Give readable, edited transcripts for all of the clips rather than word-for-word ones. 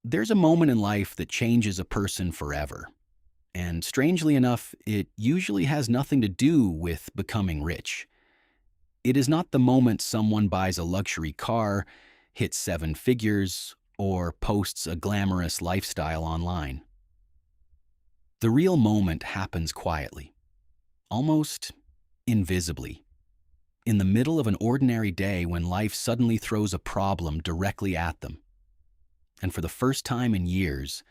There's a moment in life that changes a person forever. And strangely enough, it usually has nothing to do with becoming rich. It is not the moment someone buys a luxury car, hits seven figures, or posts a glamorous lifestyle online. The real moment happens quietly, almost invisibly, in the middle of an ordinary day when life suddenly throws a problem directly at them. And for the first time in years,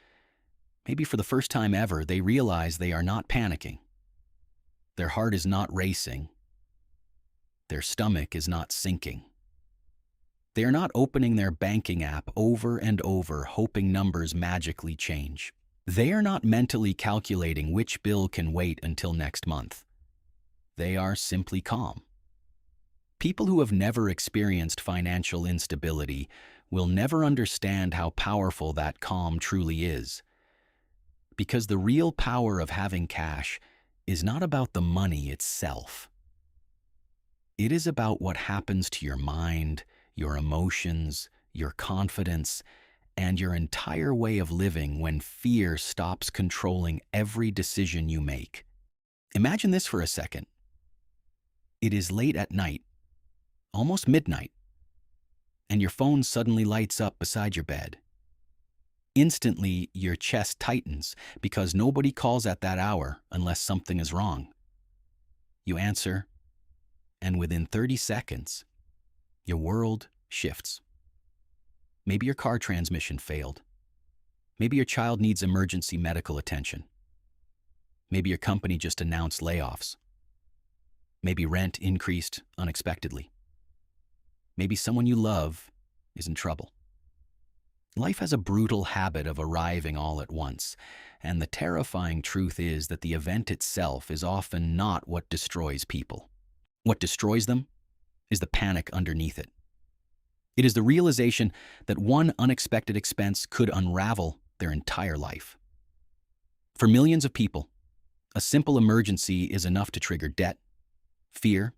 maybe for the first time ever, they realize they are not panicking. Their heart is not racing. Their stomach is not sinking. They are not opening their banking app over and over, hoping numbers magically change. They are not mentally calculating which bill can wait until next month. They are simply calm. People who have never experienced financial instability will never understand how powerful that calm truly is. Because the real power of having cash is not about the money itself. It is about what happens to your mind, your emotions, your confidence, and your entire way of living when fear stops controlling every decision you make. Imagine this for a second. It is late at night, almost midnight, and your phone suddenly lights up beside your bed. Instantly, your chest tightens because nobody calls at that hour unless something is wrong. You answer, and within 30 seconds, your world shifts. Maybe your car transmission failed. Maybe your child needs emergency medical attention. Maybe your company just announced layoffs. Maybe rent increased unexpectedly. Maybe someone you love is in trouble. Life has a brutal habit of arriving all at once, and the terrifying truth is that the event itself is often not what destroys people. What destroys them is the panic underneath it. It is the realization that one unexpected expense could unravel their entire life. For millions of people, a simple emergency is enough to trigger debt, fear,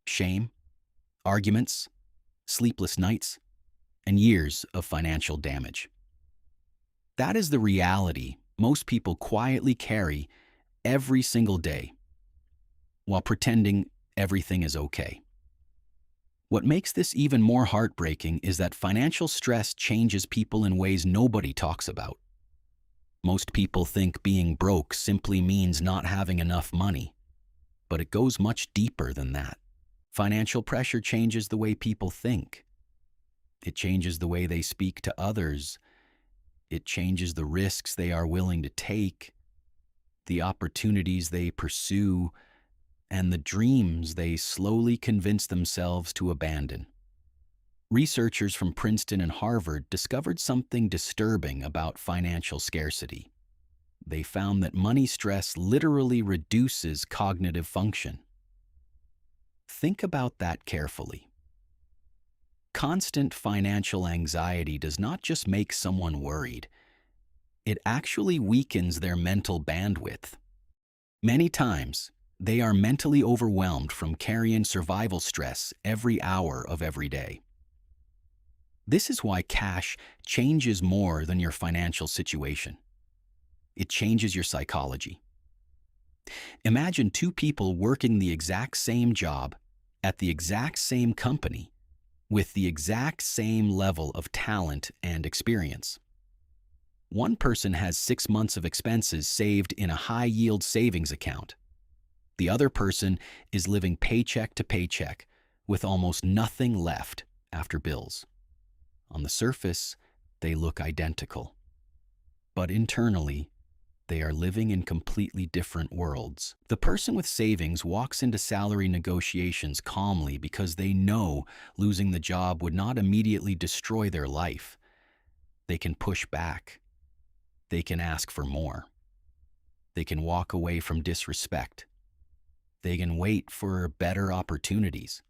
shame, arguments, sleepless nights, and years of financial damage. That is the reality most people quietly carry every single day while pretending everything is okay. What makes this even more heartbreaking is that financial stress changes people in ways nobody talks about. Most people think being broke simply means not having enough money, but it goes much deeper than that. Financial pressure changes the way people think. It changes the way they speak to others. It changes the risks they are willing to take, the opportunities they pursue, and the dreams they slowly convince themselves to abandon. Researchers from Princeton and Harvard discovered something disturbing about financial scarcity. They found that money stress literally reduces cognitive function. Think about that carefully. Constant financial anxiety does not just make someone worried, it actually weakens their mental bandwidth. Many times, they are mentally overwhelmed from carrying survival stress every hour of every day. This is why cash changes more than your financial situation. It changes your psychology. Imagine two people working the exact same job at the exact same company with the exact same level of talent and experience. One person has 6 months of expenses saved in a high-yield savings account. The other person is living paycheck to paycheck with almost nothing left after bills. On the surface, they look identical. But internally, they are living in completely different worlds. The person with savings walks into salary negotiations calmly because they know losing the job would not immediately destroy their life. They can push back. They can ask for more. They can walk away from disrespect. They can wait for better opportunities.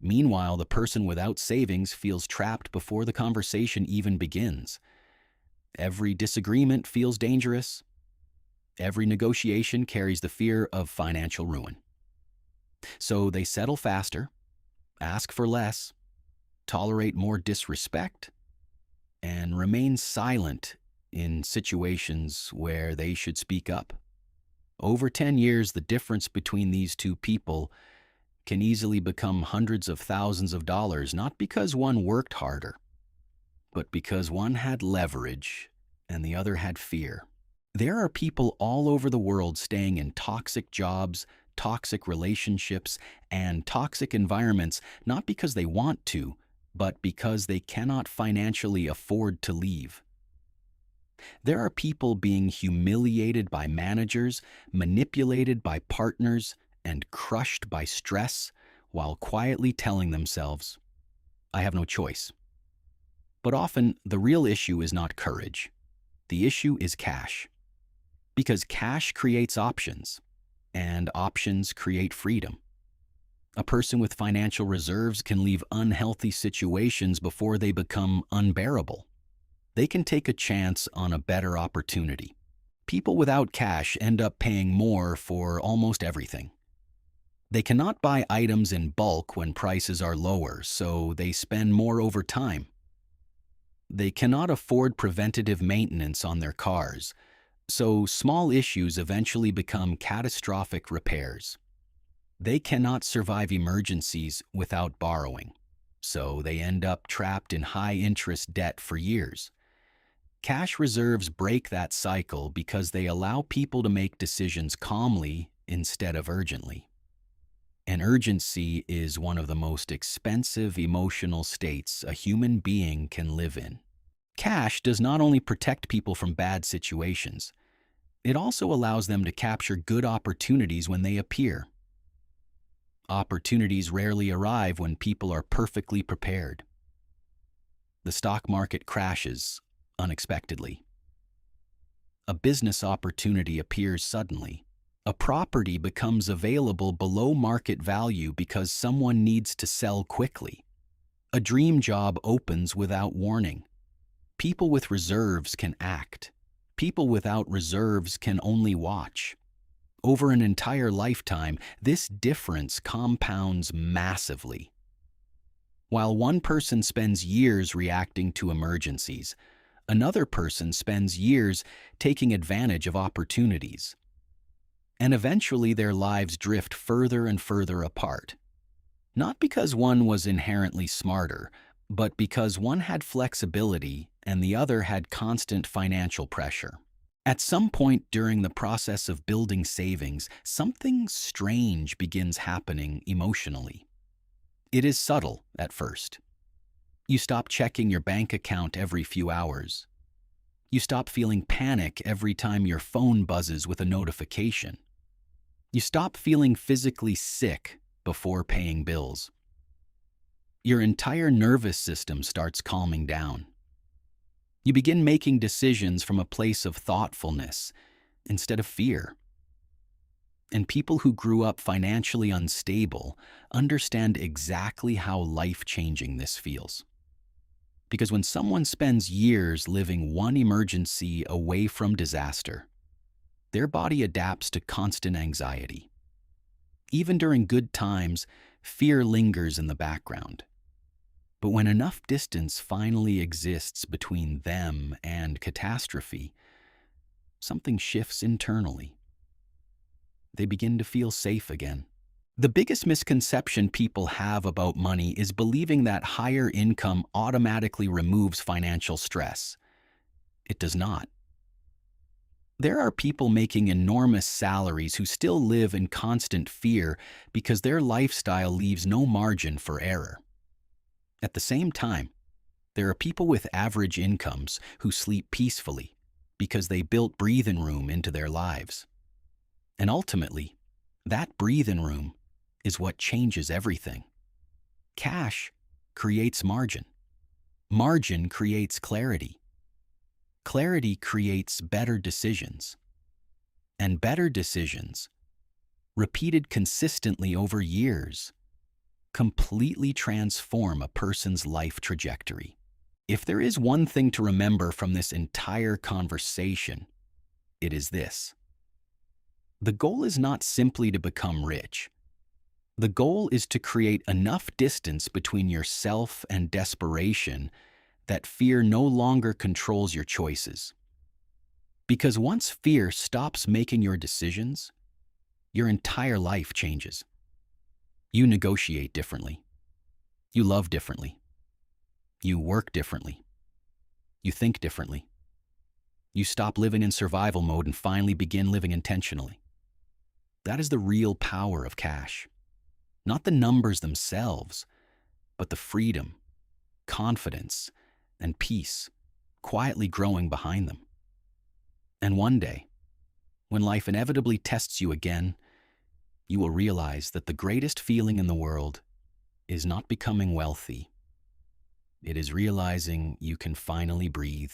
Meanwhile, the person without savings feels trapped before the conversation even begins. Every disagreement feels dangerous. Every negotiation carries the fear of financial ruin. So they settle faster, ask for less, tolerate more disrespect, and remain silent in situations where they should speak up. Over 10 years, the difference between these two people can easily become hundreds of thousands of dollars, not because one worked harder, but because one had leverage and the other had fear. There are people all over the world staying in toxic jobs, toxic relationships, and toxic environments, not because they want to, but because they cannot financially afford to leave. There are people being humiliated by managers, manipulated by partners, and crushed by stress while quietly telling themselves, "I have no choice." But often, the real issue is not courage. The issue is cash. Because cash creates options, and options create freedom. A person with financial reserves can leave unhealthy situations before they become unbearable. They can take a chance on a better opportunity. People without cash end up paying more for almost everything. They cannot buy items in bulk when prices are lower, so they spend more over time. They cannot afford preventative maintenance on their cars, so small issues eventually become catastrophic repairs. They cannot survive emergencies without borrowing, so they end up trapped in high-interest debt for years. Cash reserves break that cycle because they allow people to make decisions calmly instead of urgently. And urgency is one of the most expensive emotional states a human being can live in. Cash does not only protect people from bad situations, it also allows them to capture good opportunities when they appear. Opportunities rarely arrive when people are perfectly prepared. The stock market crashes unexpectedly. A business opportunity appears suddenly. A property becomes available below market value because someone needs to sell quickly. A dream job opens without warning. People with reserves can act. People without reserves can only watch. Over an entire lifetime, this difference compounds massively. While one person spends years reacting to emergencies, another person spends years taking advantage of opportunities. And eventually their lives drift further and further apart. Not because one was inherently smarter, but because one had flexibility and the other had constant financial pressure. At some point during the process of building savings, something strange begins happening emotionally. It is subtle at first. You stop checking your bank account every few hours. You stop feeling panic every time your phone buzzes with a notification. You stop feeling physically sick before paying bills. Your entire nervous system starts calming down. You begin making decisions from a place of thoughtfulness instead of fear. And people who grew up financially unstable understand exactly how life-changing this feels. Because when someone spends years living one emergency away from disaster, their body adapts to constant anxiety. Even during good times, fear lingers in the background. But when enough distance finally exists between them and catastrophe, something shifts internally. They begin to feel safe again. The biggest misconception people have about money is believing that higher income automatically removes financial stress. It does not. There are people making enormous salaries who still live in constant fear because their lifestyle leaves no margin for error. At the same time, there are people with average incomes who sleep peacefully because they built breathing room into their lives. And ultimately, that breathing room is what changes everything. Cash creates margin. Margin creates clarity. Clarity creates better decisions. And better decisions, repeated consistently over years, completely transform a person's life trajectory. If there is one thing to remember from this entire conversation, it is this. The goal is not simply to become rich. The goal is to create enough distance between yourself and desperation that fear no longer controls your choices. Because once fear stops making your decisions, your entire life changes. You negotiate differently. You love differently. You work differently. You think differently. You stop living in survival mode and finally begin living intentionally. That is the real power of cash. Not the numbers themselves, but the freedom, confidence, and peace quietly growing behind them. And one day, when life inevitably tests you again, you will realize that the greatest feeling in the world is not becoming wealthy. It is realizing you can finally breathe.